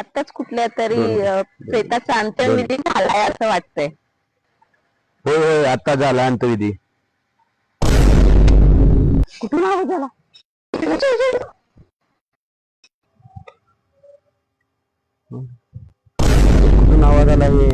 आताच कुठल्या तरी दोन. प्रेताचा अंत्यविधी झालाय असं वाटतंय. होय होय, आता झाला अंतविधी. कुठून आवाज झाला? कुठून आवाज आला हे?